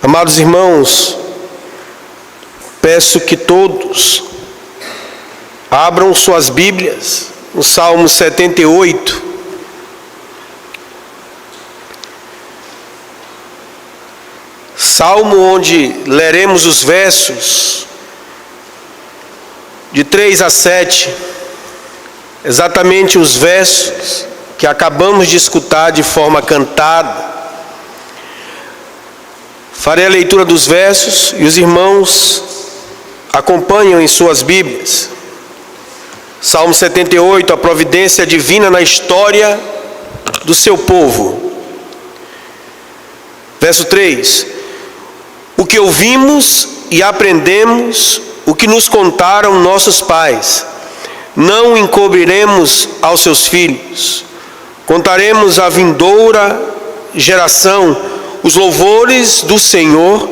Amados irmãos, peço que todos abram suas Bíblias no Salmo 78. Salmo onde leremos os versos de 3 a 7, exatamente os versos que acabamos de escutar de forma cantada. Farei a leitura dos versos e os irmãos acompanham em suas Bíblias. Salmo 78, a providência divina na história do seu povo. Verso 3: o que ouvimos e aprendemos, o que nos contaram nossos pais, não encobriremos aos seus filhos. Contaremos à vindoura geração os louvores do Senhor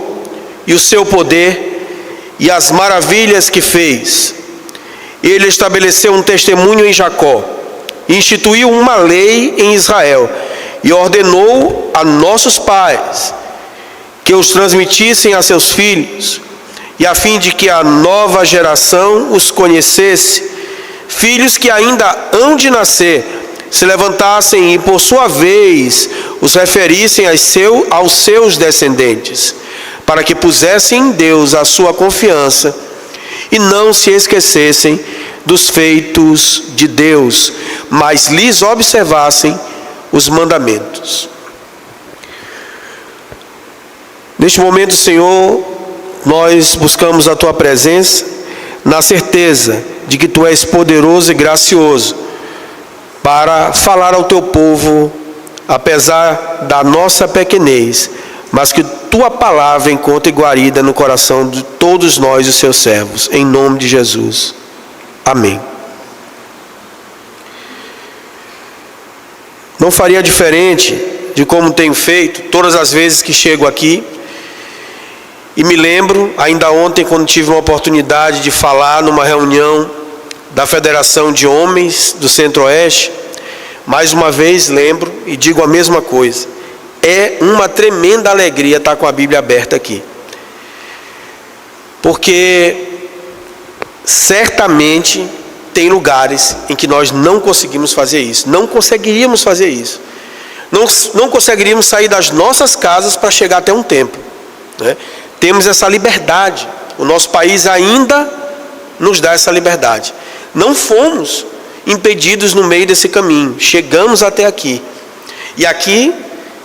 e o seu poder e as maravilhas que fez. Ele estabeleceu um testemunho em Jacó, instituiu uma lei em Israel e ordenou a nossos pais que os transmitissem a seus filhos, e a fim de que a nova geração os conhecesse, filhos que ainda hão de nascer, se levantassem e por sua vez os referissem aos seus descendentes, para que pusessem em Deus a sua confiança e não se esquecessem dos feitos de Deus, mas lhes observassem os mandamentos. Neste momento, Senhor, nós buscamos a Tua presença na certeza de que Tu és poderoso e gracioso para falar ao Teu povo, apesar da nossa pequenez, mas que Tua palavra encontre guarida no coração de todos nós, os Seus servos, em nome de Jesus. Amém. Não faria diferente de como tenho feito todas as vezes que chego aqui, e me lembro, ainda ontem, quando tive uma oportunidade de falar numa reunião da Federação de Homens do Centro-Oeste, mais uma vez lembro e digo a mesma coisa. É uma tremenda alegria estar com a Bíblia aberta aqui. Porque certamente tem lugares em que nós não conseguimos fazer isso. Não conseguiríamos fazer isso. Não conseguiríamos sair das nossas casas para chegar até um templo, né? Temos essa liberdade. O nosso país ainda nos dá essa liberdade. Não fomos impedidos no meio desse caminho. Chegamos até aqui. E aqui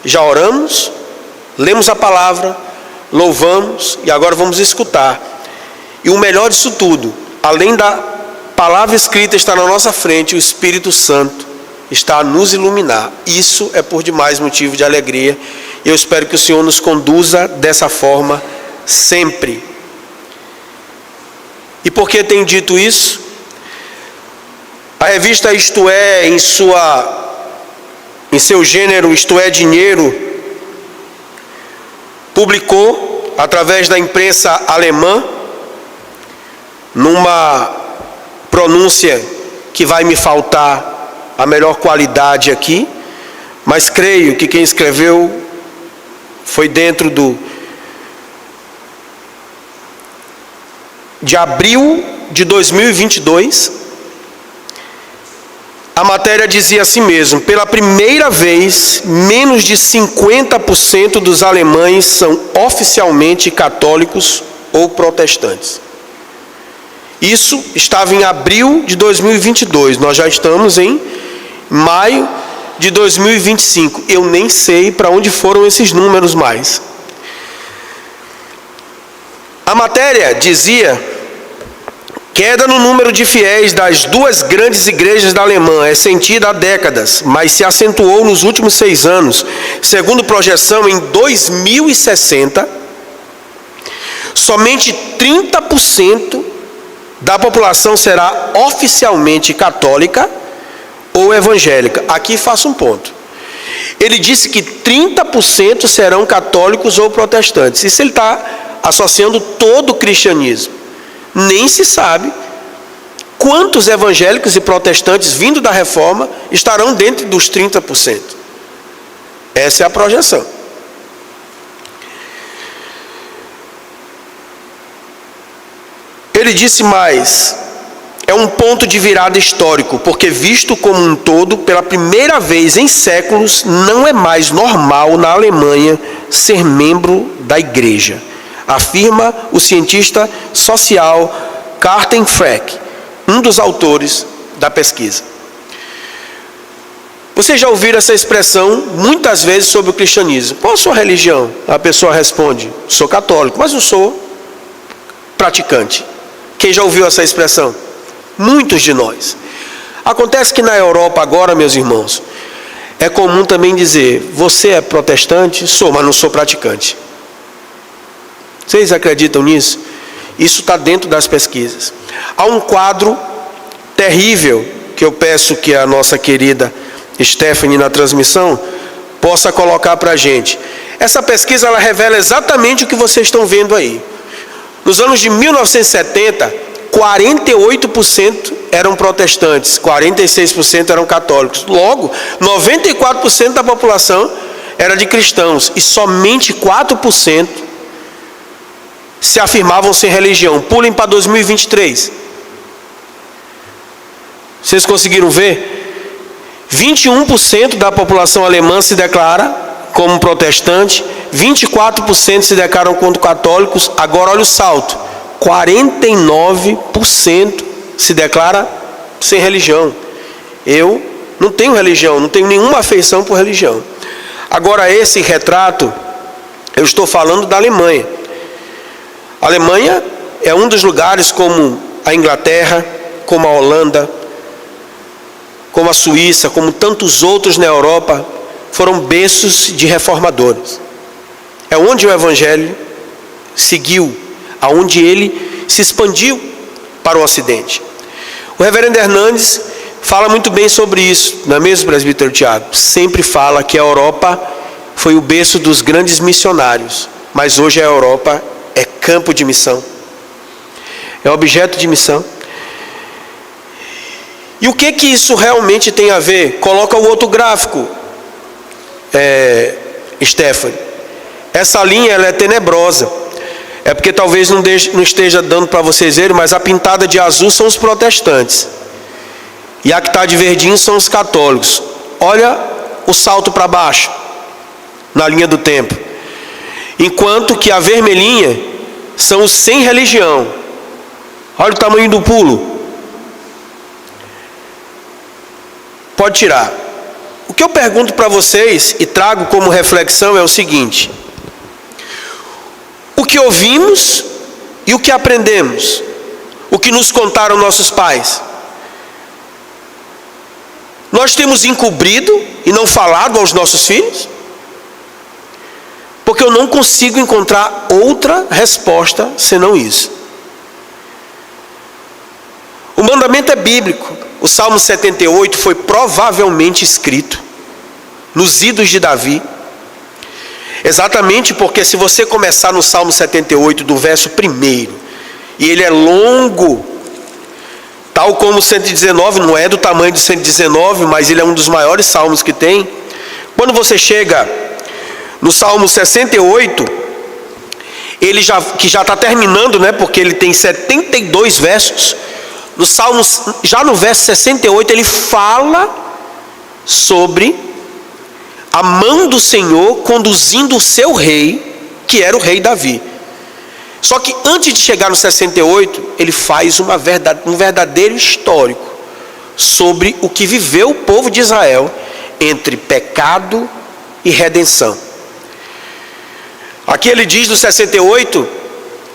já oramos, lemos a palavra, louvamos e agora vamos escutar. E o melhor disso tudo, além da palavra escrita estar na nossa frente, o Espírito Santo está a nos iluminar. Isso é por demais motivo de alegria. Eu espero que o Senhor nos conduza dessa forma sempre. E por que tenho dito isso? A revista Isto É, em seu gênero Isto É Dinheiro, publicou, através da imprensa alemã, numa pronúncia que vai me faltar a melhor qualidade aqui, mas creio que quem escreveu foi dentro de abril de 2022, a matéria dizia assim mesmo: pela primeira vez, menos de 50% dos alemães são oficialmente católicos ou protestantes. Isso estava em abril de 2022, nós já estamos em maio de 2025. Eu nem sei para onde foram esses números mais. A matéria dizia: queda no número de fiéis das duas grandes igrejas da Alemanha é sentida há décadas, mas se acentuou nos últimos 6 anos. Segundo projeção, em 2060, somente 30% da população será oficialmente católica ou evangélica. Aqui faço um ponto. Ele disse que 30% serão católicos ou protestantes. Isso ele está associando todo o cristianismo. Nem se sabe quantos evangélicos e protestantes vindo da reforma estarão dentro dos 30%. Essa é a projeção. ele disse mais: é um ponto de virada histórico, porque visto como um todo, pela primeira vez em séculos, não é mais normal na Alemanha ser membro da igreja, afirma o cientista social Carsten Frerk, um dos autores da pesquisa. Vocês já ouviram essa expressão muitas vezes sobre o cristianismo. Qual a sua religião? A pessoa responde: sou católico, mas não sou praticante. Quem já ouviu essa expressão? Muitos de nós. Acontece que na Europa agora, meus irmãos, é comum também dizer: você é protestante? Sou, mas não sou praticante. Vocês acreditam nisso? Isso está dentro das pesquisas. Há um quadro terrível que eu peço que a nossa querida Stephanie na transmissão possa colocar para a gente. Essa pesquisa ela revela exatamente o que vocês estão vendo aí. Nos anos de 1970, 48% eram protestantes, 46% eram católicos. Logo, 94% da população era de cristãos e somente 4% se afirmavam sem religião. Pulem para 2023. Vocês conseguiram ver? 21% da população alemã se declara como protestante, 24% se declaram como católicos. Agora olha o salto: 49% se declara sem religião. Eu não tenho religião, não tenho nenhuma afeição por religião. Agora esse retrato, eu estou falando da Alemanha. A Alemanha é um dos lugares, como a Inglaterra, como a Holanda, como a Suíça, como tantos outros na Europa, foram berços de reformadores. É onde o Evangelho seguiu, aonde ele se expandiu para o Ocidente. O reverendo Hernandes fala muito bem sobre isso, não é mesmo, presbítero Tiago? Sempre fala que a Europa foi o berço dos grandes missionários, mas hoje a Europa é campo de missão, é objeto de missão. E o que isso realmente tem a ver? Coloca o outro gráfico, Stephanie. Essa linha ela é tenebrosa. É porque talvez não esteja dando para vocês verem, mas a pintada de azul são os protestantes. E a que está de verdinho são os católicos. Olha o salto para baixo, na linha do tempo. Enquanto que a vermelhinha são os sem religião. Olha o tamanho do pulo. Pode tirar. O que eu pergunto para vocês e trago como reflexão é o seguinte: o que ouvimos e o que aprendemos, o que nos contaram nossos pais, nós temos encobrido e não falado aos nossos filhos? Porque eu não consigo encontrar outra resposta senão isso. O mandamento é bíblico. O Salmo 78 foi provavelmente escrito nos idos de Davi. Exatamente porque se você começar no Salmo 78 do verso 1, e ele é longo, tal como o 119, não é do tamanho do 119, mas ele é um dos maiores salmos que tem. Quando você chega no Salmo 68, ele já está terminando, né, porque ele tem 72 versos. No Salmo, já no verso 68, ele fala sobre a mão do Senhor conduzindo o seu rei, que era o rei Davi. Só que antes de chegar no 68, ele faz um verdadeiro histórico sobre o que viveu o povo de Israel entre pecado e redenção. Aqui ele diz no 68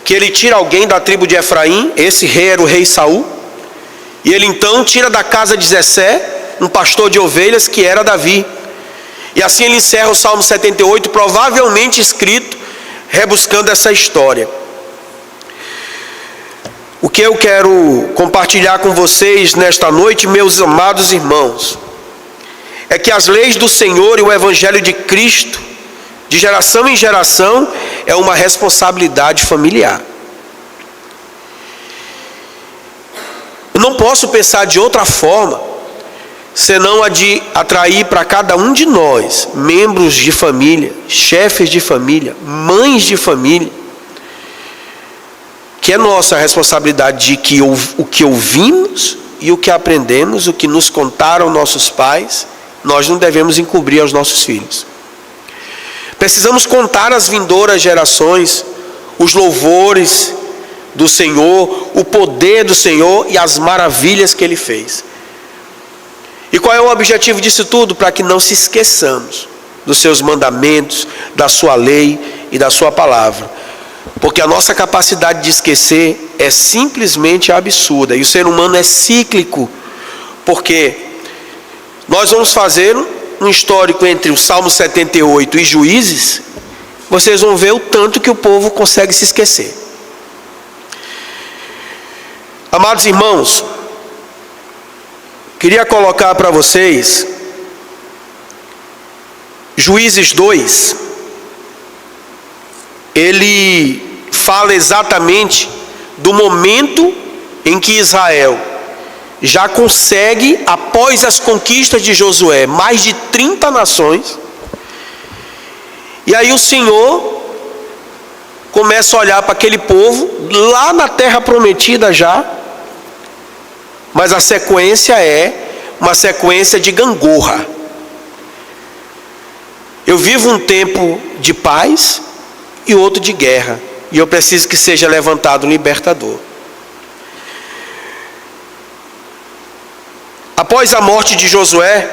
que ele tira alguém da tribo de Efraim. Esse rei era o rei Saul. E ele então tira da casa de Jessé um pastor de ovelhas que era Davi. E assim ele encerra o Salmo 78, provavelmente escrito rebuscando essa história. O que eu quero compartilhar com vocês nesta noite, meus amados irmãos, é que as leis do Senhor e o Evangelho de Cristo, de geração em geração, é uma responsabilidade familiar. Eu não posso pensar de outra forma, senão a de atrair para cada um de nós, membros de família, chefes de família, mães de família, que é nossa responsabilidade de que o que ouvimos e o que aprendemos, o que nos contaram nossos pais, nós não devemos encobrir aos nossos filhos. Precisamos contar às vindouras gerações os louvores do Senhor, o poder do Senhor e as maravilhas que Ele fez. E qual é o objetivo disso tudo? Para que não se esqueçamos dos seus mandamentos, da sua lei e da sua palavra. Porque a nossa capacidade de esquecer é simplesmente absurda. E o ser humano é cíclico. Porque nós vamos fazer um histórico entre o Salmo 78 e Juízes. Vocês vão ver o tanto que o povo consegue se esquecer. Amados irmãos, queria colocar para vocês Juízes 2. Ele fala exatamente do momento em que Israel já consegue, após as conquistas de Josué, mais de 30 nações. E aí o Senhor começa a olhar para aquele povo, lá na terra prometida já, mas a sequência é uma sequência de gangorra. Eu vivo um tempo de paz e outro de guerra, e eu preciso que seja levantado um libertador. Após a morte de Josué,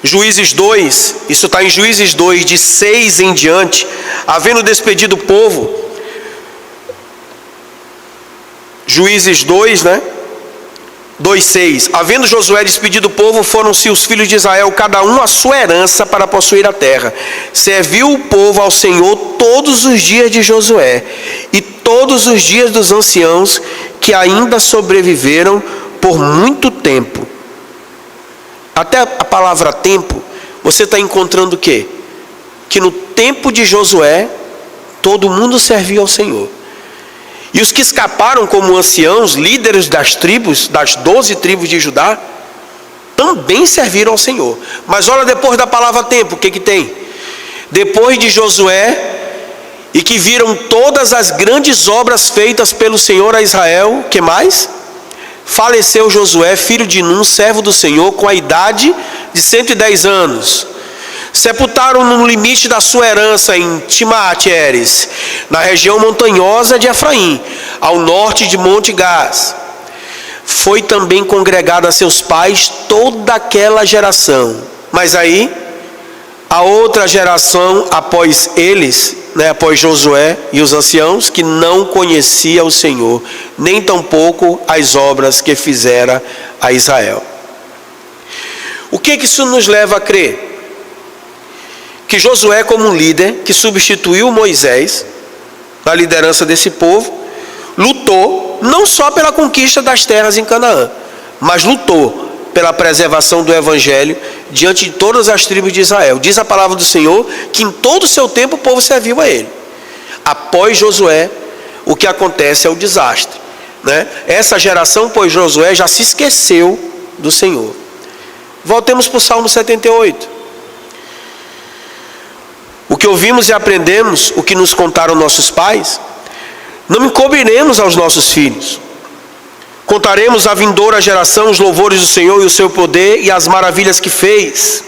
Juízes 2, isso está em Juízes 2, de 6 em diante, havendo despedido o povo, Juízes 2, 2:6, havendo Josué despedido o povo, foram-se os filhos de Israel, cada um a sua herança para possuir a terra. Serviu o povo ao Senhor todos os dias de Josué, e todos os dias dos anciãos que ainda sobreviveram por muito tempo. Até a palavra tempo, você está encontrando o quê? Que no tempo de Josué, todo mundo servia ao Senhor. E os que escaparam como anciãos, líderes das tribos, das 12 tribos de Judá, também serviram ao Senhor. Mas olha depois da palavra tempo, o que tem? Depois de Josué, e que viram todas as grandes obras feitas pelo Senhor a Israel, que mais? Faleceu Josué, filho de Nun, servo do Senhor, com a idade de 110 anos. Sepultaram no limite da sua herança em Timate-Heres, na região montanhosa de Efraim, ao norte de Monte Gás. Foi também congregado a seus pais toda aquela geração. Mas aí, a outra geração após eles, após Josué e os anciãos, que não conhecia o Senhor, nem tampouco as obras que fizera a Israel. O que isso nos leva a crer? Que Josué, como um líder que substituiu Moisés na liderança desse povo, lutou não só pela conquista das terras em Canaã, mas lutou pela preservação do evangelho diante de todas as tribos de Israel. Diz a palavra do Senhor que em todo o seu tempo o povo serviu a ele. Após Josué, o que acontece é o desastre, Essa geração, após Josué, já se esqueceu do Senhor. Voltemos para o Salmo 78. O que ouvimos e aprendemos, o que nos contaram nossos pais, não encobriremos aos nossos filhos. Contaremos à vindoura geração os louvores do Senhor e o seu poder e as maravilhas que fez.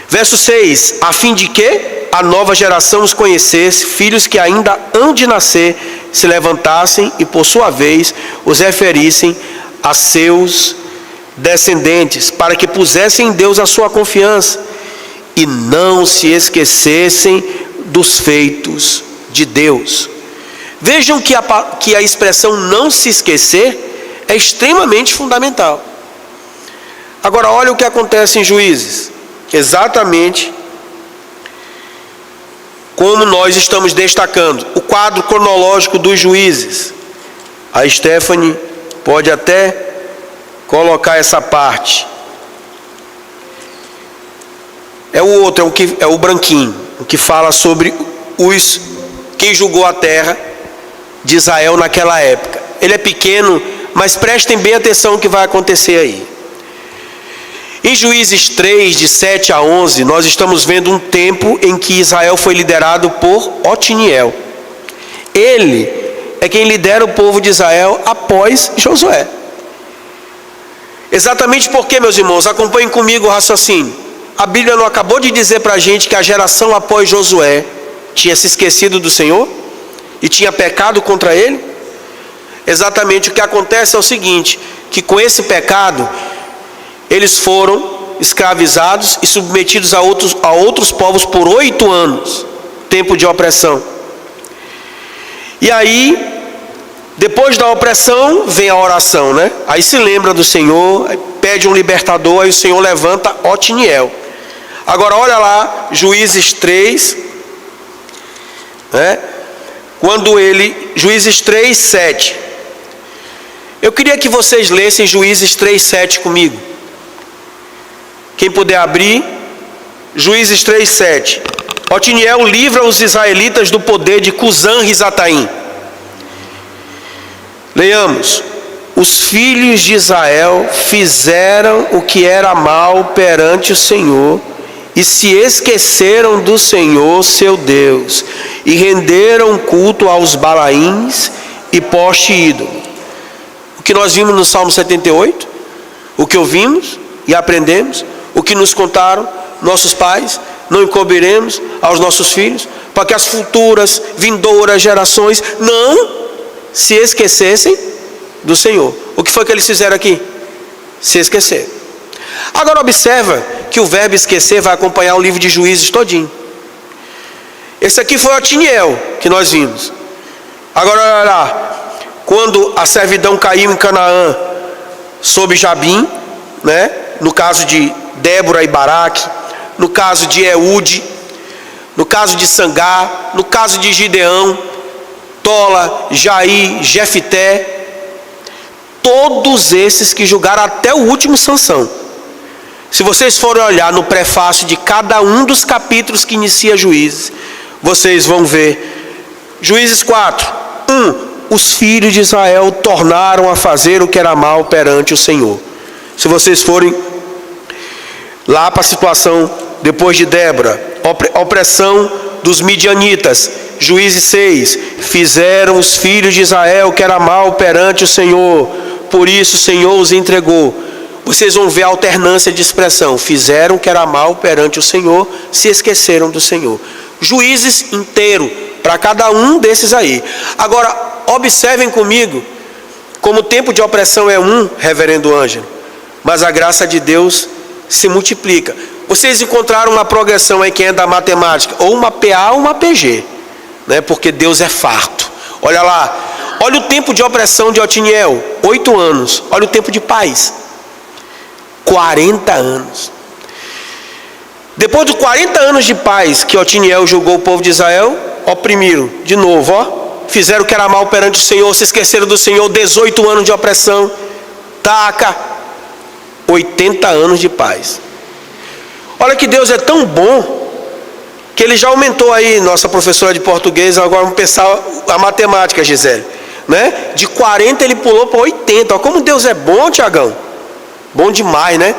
Verso 6, a fim de que a nova geração os conhecesse, filhos que ainda hão de nascer, se levantassem e por sua vez os referissem a seus descendentes, para que pusessem em Deus a sua confiança e não se esquecessem dos feitos de Deus. Vejam que a expressão não se esquecer é extremamente fundamental. Agora olha o que acontece em Juízes, exatamente como nós estamos destacando, o quadro cronológico dos Juízes. A Stephanie pode até colocar essa parte. É o outro, é o branquinho, o que fala sobre quem julgou a terra de Israel naquela época. Ele é pequeno, mas prestem bem atenção no que vai acontecer aí. Em Juízes 3, de 7 a 11, nós estamos vendo um tempo em que Israel foi liderado por Otiniel. Ele é quem lidera o povo de Israel após Josué. Exatamente porque, meus irmãos, acompanhem comigo o raciocínio. A Bíblia não acabou de dizer para a gente que a geração após Josué tinha se esquecido do Senhor e tinha pecado contra Ele? Exatamente o que acontece é o seguinte, que com esse pecado, eles foram escravizados e submetidos a outros povos por 8 anos, tempo de opressão. E aí, depois da opressão, vem a oração, né? Aí se lembra do Senhor, pede um libertador, aí o Senhor levanta Otiniel. Agora olha lá, Juízes 3, né? Juízes 3, 7. Eu queria que vocês lessem Juízes 3, 7 comigo. Quem puder abrir, Juízes 3, 7. Otiniel livra os israelitas do poder de Cusã-Risataim. Leiamos. Os filhos de Israel fizeram o que era mal perante o Senhor e se esqueceram do Senhor seu Deus e renderam culto aos Balaíns e poste ídolo. O que nós vimos no Salmo 78, o que ouvimos e aprendemos, o que nos contaram nossos pais, não encobriremos aos nossos filhos, para que as futuras, vindouras gerações não se esquecessem do Senhor. O que foi que eles fizeram aqui? Se esquecer. Agora observa que o verbo esquecer vai acompanhar o livro de Juízes todinho. Esse aqui foi Otiniel que nós vimos. Agora olha lá, quando a servidão caiu em Canaã sob Jabim, né? No caso de Débora e Baraque, no caso de Eude, no caso de Sangá, no caso de Gideão, Tola, Jair, Jefité, todos esses que julgaram até o último Sansão. Se vocês forem olhar no prefácio de cada um dos capítulos que inicia Juízes, vocês vão ver Juízes 4, 1. Os filhos de Israel tornaram a fazer o que era mal perante o Senhor. Se vocês forem lá para a situação depois de Débora, opressão dos midianitas, Juízes 6, fizeram os filhos de Israel o que era mal perante o Senhor, por isso o Senhor os entregou. Vocês vão ver a alternância de expressão, fizeram o que era mal perante o Senhor, se esqueceram do Senhor. Juízes inteiro, para cada um desses aí. Agora, observem comigo, como o tempo de opressão é um, reverendo Ângelo, mas a graça de Deus se multiplica. Vocês encontraram uma progressão aí, quem é da matemática, ou uma PA ou uma PG, né? Porque Deus é farto. Olha lá, olha o tempo de opressão de Otiniel, 8 anos. Olha o tempo de paz, 40 anos. Depois de 40 anos de paz que Otiniel julgou o povo de Israel, oprimiram de novo, ó. Fizeram o que era mal perante o Senhor, se esqueceram do Senhor, 18 anos de opressão. Taca, 80 anos de paz. Olha que Deus é tão bom, que Ele já aumentou aí, nossa professora de português, agora vamos pensar a matemática, Gisele, né? De 40 Ele pulou para 80, olha como Deus é bom, Tiagão. Bom demais, né?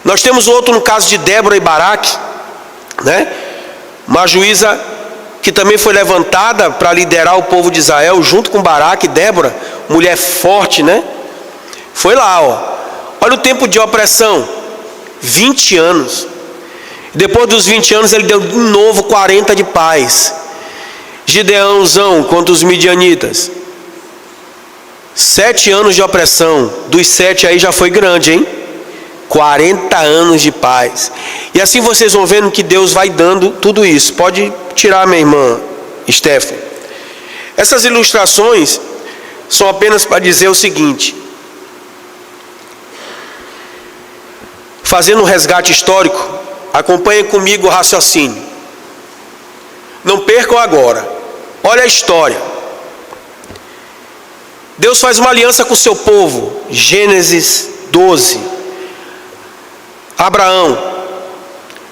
Nós temos outro no caso de Débora e Baraque, né? Uma juíza que também foi levantada para liderar o povo de Israel, junto com Baraque e Débora, mulher forte, né? Foi lá, ó. Olha o tempo de opressão, 20 anos. Depois dos 20 anos ele deu de novo 40 de paz. Gideãozão contra os midianitas, 7 anos de opressão. Dos 7 aí já foi grande, hein? 40 anos de paz. E assim vocês vão vendo que Deus vai dando tudo isso. Pode tirar, minha irmã Stephanie. Essas ilustrações são apenas para dizer o seguinte: fazendo um resgate histórico, acompanhem comigo o raciocínio. Não percam agora. Olha a história. Deus faz uma aliança com o seu povo. Gênesis 12. Abraão,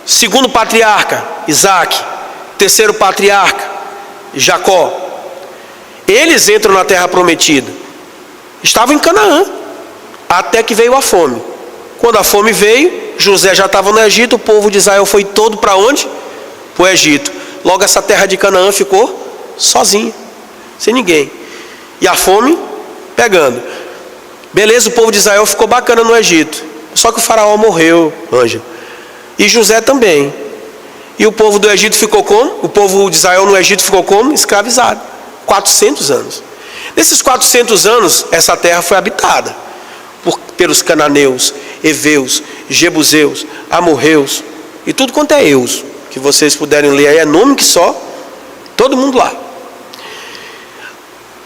segundo patriarca, Isaac, terceiro patriarca, Jacó. Eles entram na terra prometida. Estavam em Canaã, até que veio a fome. Quando a fome veio, José já estava no Egito, o povo de Israel foi todo para onde? Para o Egito. Logo essa terra de Canaã ficou sozinha. sem ninguém. E a fome pegando. Beleza, o povo de Israel ficou bacana no Egito. Só que o faraó morreu, Ângela. E José também. E o povo do Egito ficou como? O povo de Israel no Egito ficou como? Escravizado. 400 anos. Nesses 400 anos, essa terra foi habitada pelos cananeus, heveus, jebuseus, amorreus e tudo quanto é eus, que vocês puderem ler aí, é nome que só, todo mundo lá.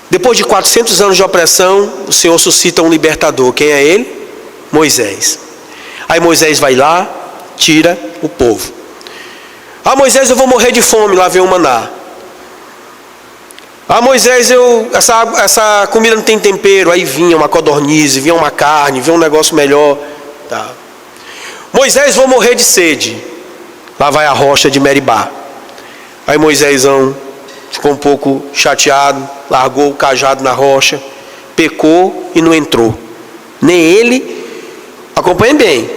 Depois de 400 anos de opressão, o Senhor suscita um libertador. Quem é ele? Moisés. Aí Moisés vai lá, tira o povo. Ah, Moisés, eu vou morrer de fome. Lá vem o maná. Ah, Moisés, essa comida não tem tempero. Aí vinha uma codornize, vinha uma carne, vinha um negócio melhor. Tá. Moisés, vou morrer de sede. Lá vai a rocha de Meribá. Aí Moisésão ficou um pouco chateado, largou o cajado na rocha, pecou e não entrou. Nem ele. Acompanhem bem.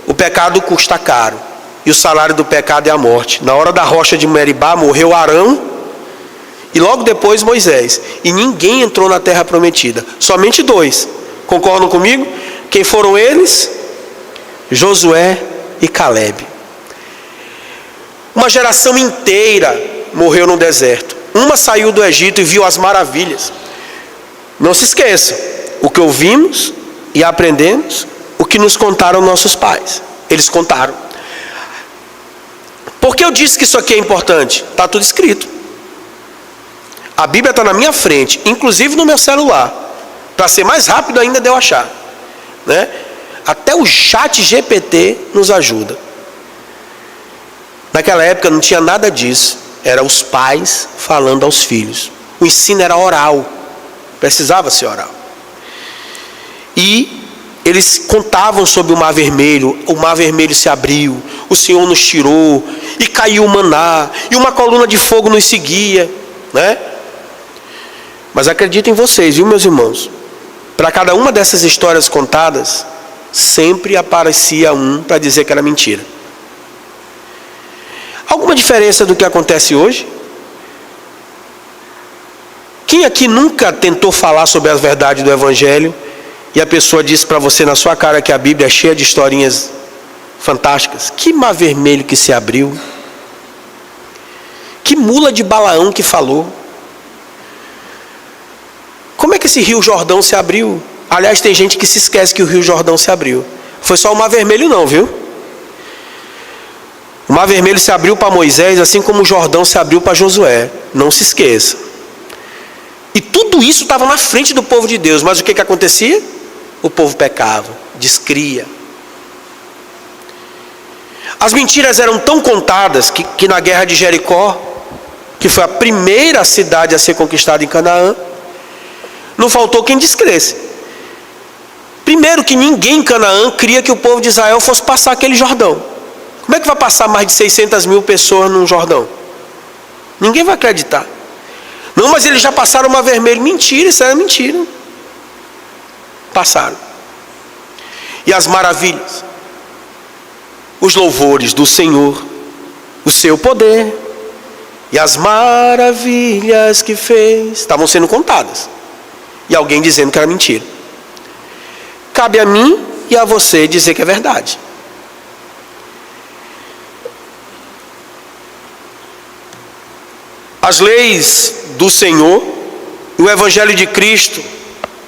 O pecado custa caro. E o salário do pecado é a morte. Na hora da rocha de Meribá morreu Arão e logo depois Moisés. E ninguém entrou na terra prometida. Somente 2. Concordam comigo? Quem foram eles? Josué e Calebe. Uma geração inteira morreu no deserto. Uma saiu do Egito e viu as maravilhas. Não se esqueça, o que ouvimos e aprendemos, o que nos contaram nossos pais. Eles contaram. Por que eu disse que isso aqui é importante? Está tudo escrito. A Bíblia está na minha frente, inclusive no meu celular. Para ser mais rápido ainda de eu achar. Né? Até o chat GPT nos ajuda. Naquela época não tinha nada disso. Era os pais falando aos filhos. O ensino era oral. Precisava ser oral. E eles contavam sobre o mar vermelho se abriu, o Senhor nos tirou, e caiu o maná, e uma coluna de fogo nos seguia, né? Mas acreditem vocês, viu, meus irmãos? Para cada uma dessas histórias contadas, sempre aparecia um para dizer que era mentira. Alguma diferença do que acontece hoje? Quem aqui nunca tentou falar sobre as verdades do Evangelho e a pessoa disse para você na sua cara que a Bíblia é cheia de historinhas fantásticas? Que mar vermelho que se abriu. Que mula de Balaão que falou. Como é que esse rio Jordão se abriu? Aliás, tem gente que se esquece que o rio Jordão se abriu. Foi só o mar vermelho não, viu? O mar vermelho se abriu para Moisés, assim como o Jordão se abriu para Josué. Não se esqueça. E tudo isso estava na frente do povo de Deus. Mas o que acontecia? O povo pecava, descria. As mentiras eram tão contadas que na guerra de Jericó, que foi a primeira cidade a ser conquistada em Canaã, não faltou quem descresse. Primeiro que ninguém em Canaã cria que o povo de Israel fosse passar aquele Jordão. Como é que vai passar mais de 600 mil pessoas num Jordão? Ninguém vai acreditar. Não, mas eles já passaram o mar vermelho. Mentira, isso era mentira. Passaram. E as maravilhas, os louvores do Senhor, o seu poder e as maravilhas que fez, estavam sendo contadas. E alguém dizendo que era mentira. Cabe a mim e a você dizer que é verdade. As leis do Senhor, o Evangelho de Cristo,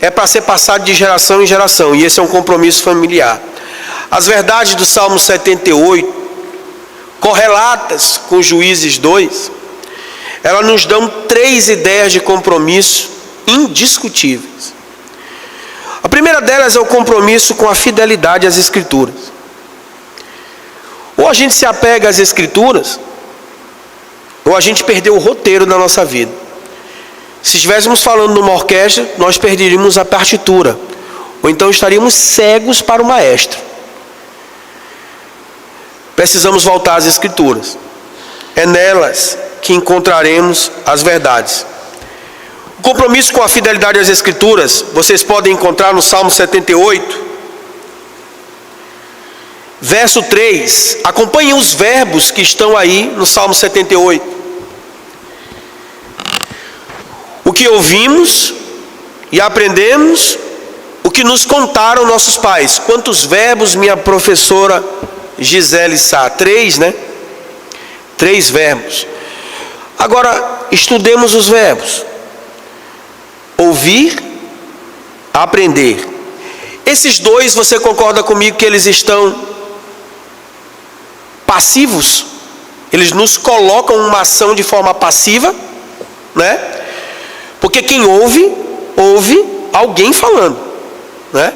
é para ser passado de geração em geração, e esse é um compromisso familiar. As verdades do Salmo 78, correlatas com Juízes 2, elas nos dão 3 ideias de compromisso indiscutíveis. A primeira delas é o compromisso com a fidelidade às Escrituras. Ou a gente se apega às Escrituras, ou a gente perdeu o roteiro da nossa vida. Se estivéssemos falando numa orquestra, nós perderíamos a partitura, ou então estaríamos cegos para o maestro. Precisamos voltar às Escrituras. É nelas que encontraremos as verdades. O compromisso com a fidelidade às Escrituras, vocês podem encontrar no Salmo 78, verso 3. Acompanhem os verbos que estão aí no Salmo 78. O que ouvimos e aprendemos, o que nos contaram nossos pais. Quantos verbos minha professora Gisele Sá? 3, né? 3 verbos. Agora, estudemos os verbos. Ouvir, aprender. Esses dois, você concorda comigo que eles estão passivos? Eles nos colocam uma ação de forma passiva, né? Porque quem ouve, ouve alguém falando, né?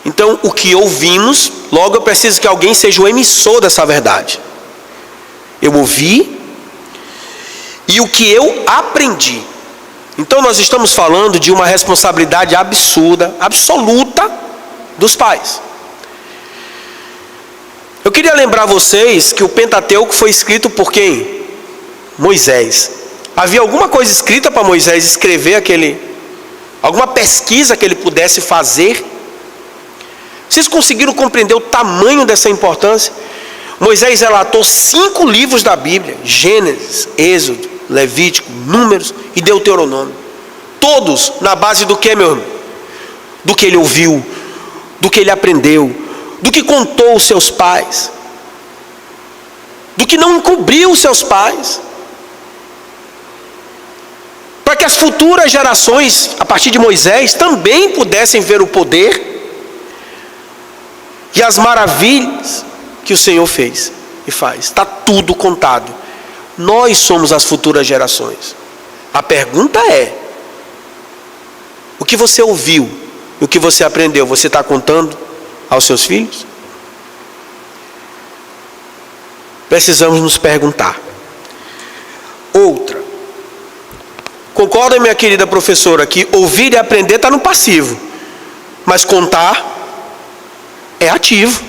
Então, o que ouvimos, logo eu preciso que alguém seja o emissor dessa verdade. Eu ouvi e o que eu aprendi. Então, nós estamos falando de uma responsabilidade absurda, absoluta dos pais. Eu queria lembrar vocês que o Pentateuco foi escrito por quem? Moisés. Havia alguma coisa escrita para Moisés escrever alguma pesquisa que ele pudesse fazer? Vocês conseguiram compreender o tamanho dessa importância? Moisés relatou 5 livros da Bíblia: Gênesis, Êxodo, Levítico, Números e Deuteronômio. Todos na base do que, meu irmão? Do que ele ouviu, do que ele aprendeu, do que contou aos seus pais, do que não encobriu os seus pais, para que as futuras gerações, a partir de Moisés, também pudessem ver o poder e as maravilhas que o Senhor fez e faz. Está tudo contado. Nós somos as futuras gerações. A pergunta é: o que você ouviu, o que você aprendeu, você está contando aos seus filhos? Precisamos nos perguntar. Outra. Concorda, minha querida professora, que ouvir e aprender está no passivo, mas contar é ativo.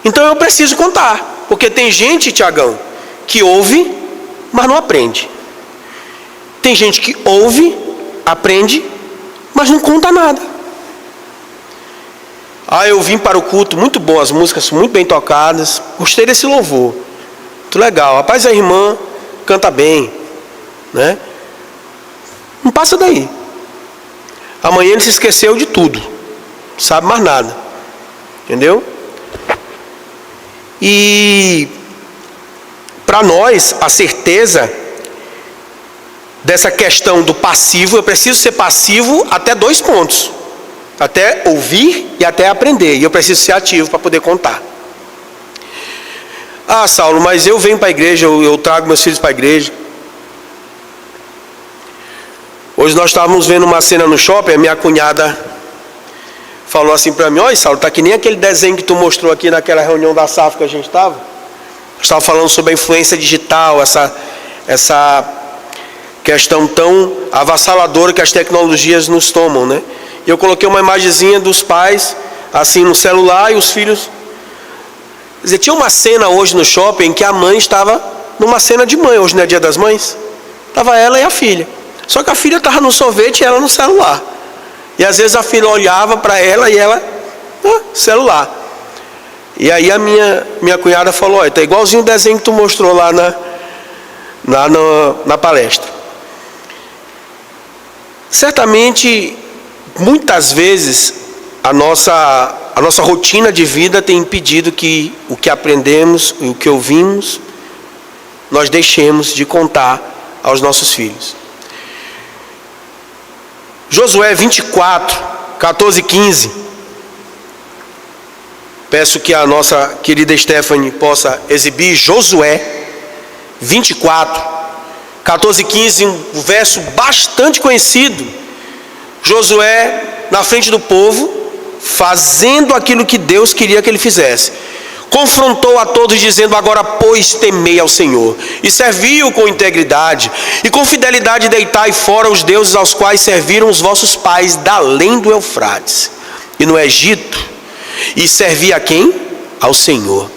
Então eu preciso contar, porque tem gente, Tiagão, que ouve, mas não aprende. Tem gente que ouve, aprende, mas não conta nada. Eu vim para o culto, muito bom, as músicas muito bem tocadas, gostei desse louvor, muito legal. Rapaz, a irmã canta bem, né? Não passa daí. Amanhã ele se esqueceu de tudo, não sabe mais nada, entendeu? E para nós, a certeza dessa questão do passivo, eu preciso ser passivo até 2 pontos: até ouvir e até aprender. E eu preciso ser ativo para poder contar. Saulo, mas eu venho para a igreja, eu trago meus filhos para a igreja. Hoje nós estávamos vendo uma cena no shopping, a minha cunhada falou assim para mim: olha, Saulo, está que nem aquele desenho que tu mostrou aqui naquela reunião da SAF que a gente estava. Estava falando sobre a influência digital, essa questão tão avassaladora que as tecnologias nos tomam, né? E eu coloquei uma imagenzinha dos pais, assim, no celular, e os filhos. Quer dizer, tinha uma cena hoje no shopping em que a mãe estava numa cena de mãe. Hoje não é dia das mães? Estava ela e a filha. Só que a filha estava no sorvete e ela no celular. E às vezes a filha olhava para ela e ela, celular. E aí a minha cunhada falou: olha, está igualzinho o desenho que tu mostrou lá na palestra. Certamente, muitas vezes, a nossa rotina de vida tem impedido que o que aprendemos e o que ouvimos, nós deixemos de contar aos nossos filhos. Josué 24, 14 e 15. Peço que a nossa querida Stephanie possa exibir. Josué 24, 14 e 15, um verso bastante conhecido. Josué na frente do povo, fazendo aquilo que Deus queria que ele fizesse. Confrontou a todos dizendo: agora pois temei ao Senhor, e servi-o com integridade, e com fidelidade deitai fora os deuses aos quais serviram os vossos pais da além do Eufrates e no Egito, e servi a quem? Ao Senhor.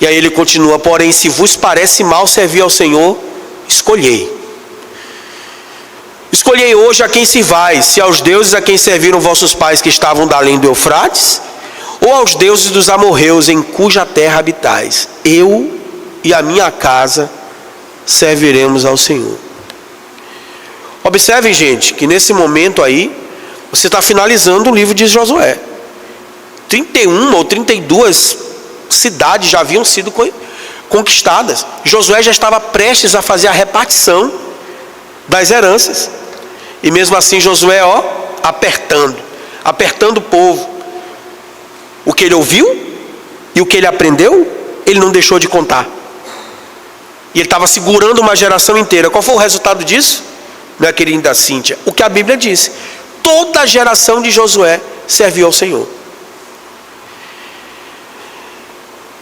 E aí ele continua: porém, se vos parece mal servir ao Senhor, escolhei hoje a quem sirvais, se aos deuses a quem serviram vossos pais que estavam da além do Eufrates, ou aos deuses dos amorreus em cuja terra habitais. Eu e a minha casa serviremos ao Senhor. Observem, gente, que nesse momento aí, você está finalizando o livro de Josué. 31 ou 32 cidades já haviam sido conquistadas. Josué já estava prestes a fazer a repartição das heranças. E mesmo assim Josué, apertando o povo. O que ele ouviu e o que ele aprendeu, ele não deixou de contar. E ele estava segurando uma geração inteira. Qual foi o resultado disso? Minha querida Cíntia, o que a Bíblia diz: toda a geração de Josué serviu ao Senhor.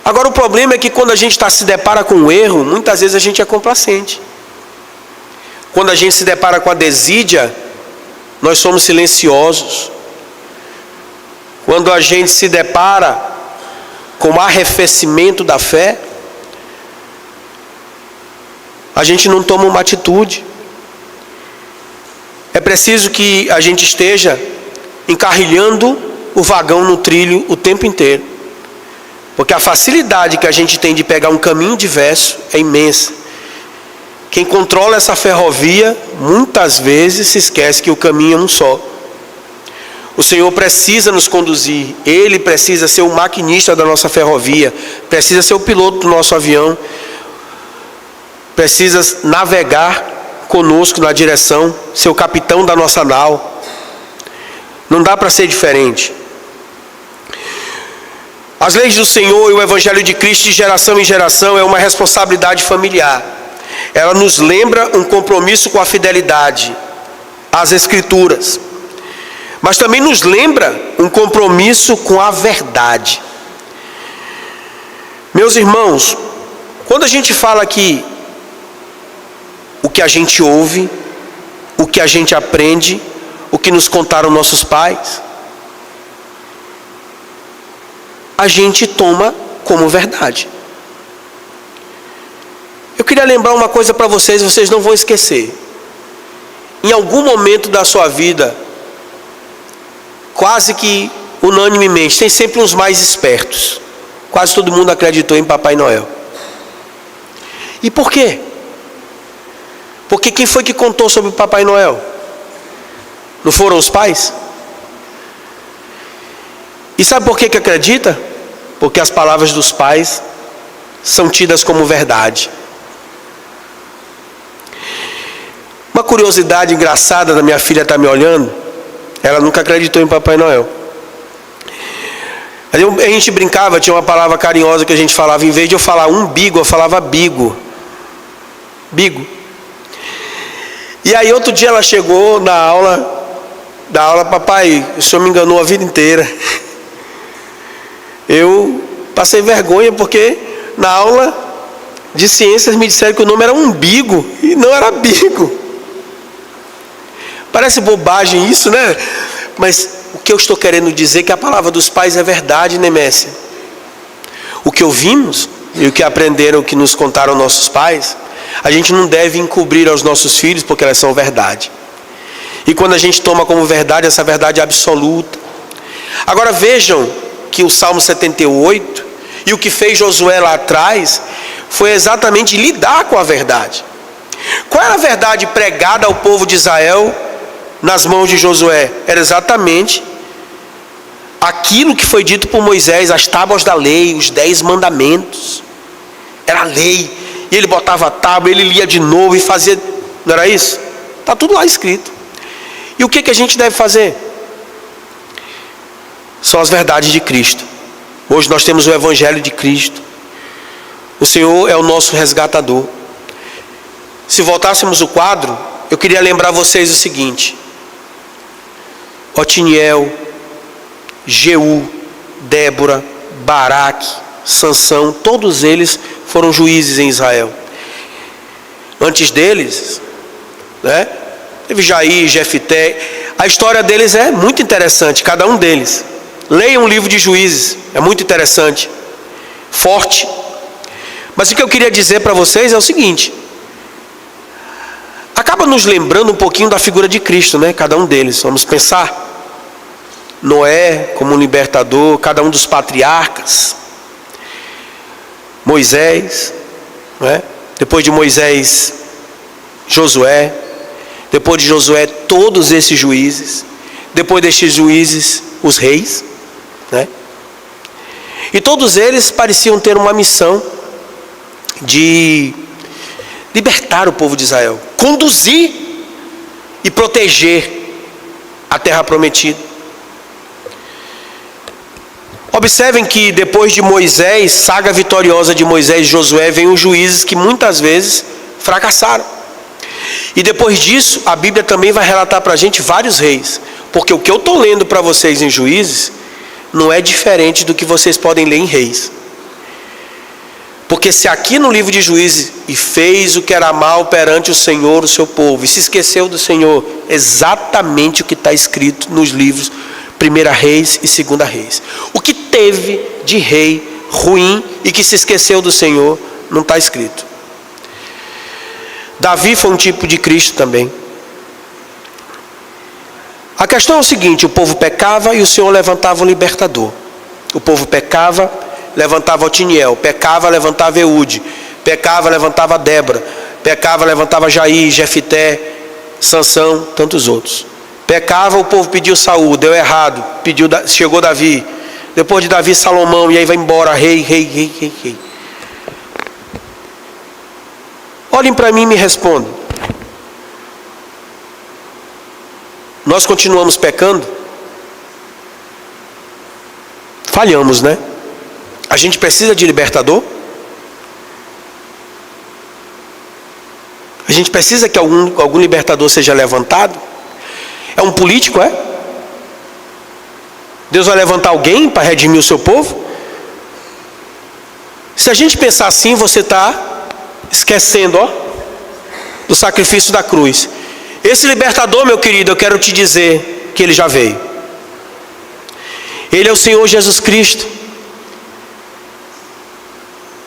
Agora o problema é que quando a gente se depara com um erro, muitas vezes a gente é complacente. Quando a gente se depara com a desídia, nós somos silenciosos. Quando a gente se depara com o arrefecimento da fé, a gente não toma uma atitude. É preciso que a gente esteja encarrilhando o vagão no trilho o tempo inteiro. Porque a facilidade que a gente tem de pegar um caminho diverso é imensa. Quem controla essa ferrovia, muitas vezes se esquece que o caminho é um só. O Senhor precisa nos conduzir. Ele precisa ser o maquinista da nossa ferrovia. Precisa ser o piloto do nosso avião. Precisa navegar conosco na direção, ser o capitão da nossa nau. Não dá para ser diferente. As leis do Senhor e o Evangelho de Cristo de geração em geração é uma responsabilidade familiar. Ela nos lembra um compromisso com a fidelidade às Escrituras. Mas também nos lembra um compromisso com a verdade. Meus irmãos, quando a gente fala que o que a gente ouve, o que a gente aprende, o que nos contaram nossos pais, a gente toma como verdade. Eu queria lembrar uma coisa para vocês, vocês não vão esquecer. Em algum momento da sua vida, quase que unanimemente, tem sempre uns mais espertos. Quase todo mundo acreditou em Papai Noel. E por quê? Porque quem foi que contou sobre o Papai Noel? Não foram os pais? E sabe por que acredita? Porque as palavras dos pais são tidas como verdade. Uma curiosidade engraçada da minha filha está me olhando. Ela nunca acreditou em Papai Noel. A gente brincava, tinha uma palavra carinhosa que a gente falava, em vez de eu falar umbigo, eu falava bigo. Bigo. E aí outro dia ela chegou na aula, papai, o senhor me enganou a vida inteira. Eu passei vergonha porque na aula de ciências me disseram que o nome era umbigo e não era bigo. Parece bobagem isso, né? Mas o que eu estou querendo dizer é que a palavra dos pais é verdade, Nemésia. O que ouvimos e o que aprenderam, o que nos contaram nossos pais, a gente não deve encobrir aos nossos filhos, porque elas são verdade. E quando a gente toma como verdade, essa verdade é absoluta. Agora vejam que o Salmo 78 e o que fez Josué lá atrás foi exatamente lidar com a verdade. Qual era a verdade pregada ao povo de Israel nas mãos de Josué? Era exatamente aquilo que foi dito por Moisés, as tábuas da lei, os 10 mandamentos. Era a lei. E ele botava a tábua, ele lia de novo e fazia. Não era isso? Está tudo lá escrito. E o que a gente deve fazer? São as verdades de Cristo. Hoje nós temos o Evangelho de Cristo. O Senhor é o nosso resgatador. Se voltássemos o quadro, eu queria lembrar vocês o seguinte: Otiniel, Jeú, Débora, Baraque, Sansão, todos eles foram juízes em Israel. Antes deles, teve Jair, Jefté. A história deles é muito interessante, cada um deles. Leiam um livro de Juízes, é muito interessante, forte. Mas o que eu queria dizer para vocês é o seguinte: acaba nos lembrando um pouquinho da figura de Cristo, cada um deles. Vamos pensar. Noé como um libertador, cada um dos patriarcas. Moisés, depois de Moisés, Josué. Depois de Josué, todos esses juízes. Depois destes juízes, os reis, né? E todos eles pareciam ter uma missão de libertar o povo de Israel, conduzir e proteger a terra prometida. Observem que depois de Moisés, saga vitoriosa de Moisés e Josué, vem os juízes que muitas vezes fracassaram. E depois disso, a Bíblia também vai relatar para a gente vários reis. Porque o que eu estou lendo para vocês em Juízes não é diferente do que vocês podem ler em Reis. Porque se aqui no livro de Juízes, e fez o que era mal perante o Senhor, o seu povo, e se esqueceu do Senhor, exatamente o que está escrito nos livros 1 Reis e 2 Reis. O que teve de rei ruim e que se esqueceu do Senhor, não está escrito. Davi foi um tipo de Cristo também. A questão é o seguinte: o povo pecava e o Senhor levantava um libertador. O povo pecava, levantava Otiniel. Pecava, levantava Eude. Pecava, levantava Débora. Pecava, levantava Jair, Jefité, Sansão, tantos outros. Pecava, o povo pediu Saul, deu errado, chegou Davi. Depois de Davi, Salomão, e aí vai embora, rei. Olhem para mim e me respondam. Nós continuamos pecando? Falhamos, né? A gente precisa de libertador? A gente precisa que algum libertador seja levantado? É um político, é? Deus vai levantar alguém para redimir o seu povo? Se a gente pensar assim, você está esquecendo, do sacrifício da cruz. Esse libertador, meu querido, eu quero te dizer que ele já veio. Ele é o Senhor Jesus Cristo.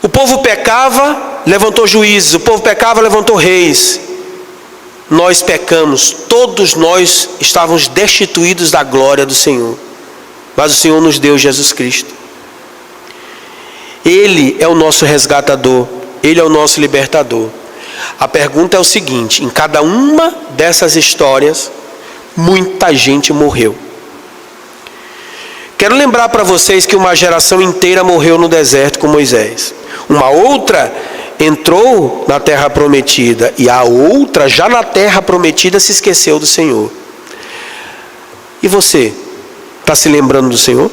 O povo pecava, levantou juízes. O povo pecava, levantou reis. Nós pecamos, todos nós estávamos destituídos da glória do Senhor. Mas o Senhor nos deu Jesus Cristo. Ele é o nosso resgatador. Ele é o nosso libertador. A pergunta é o seguinte: em cada uma dessas histórias, muita gente morreu. Quero lembrar para vocês que uma geração inteira morreu no deserto com Moisés. Uma outra entrou na terra prometida, e a outra, já na terra prometida, se esqueceu do Senhor. E você, está se lembrando do Senhor?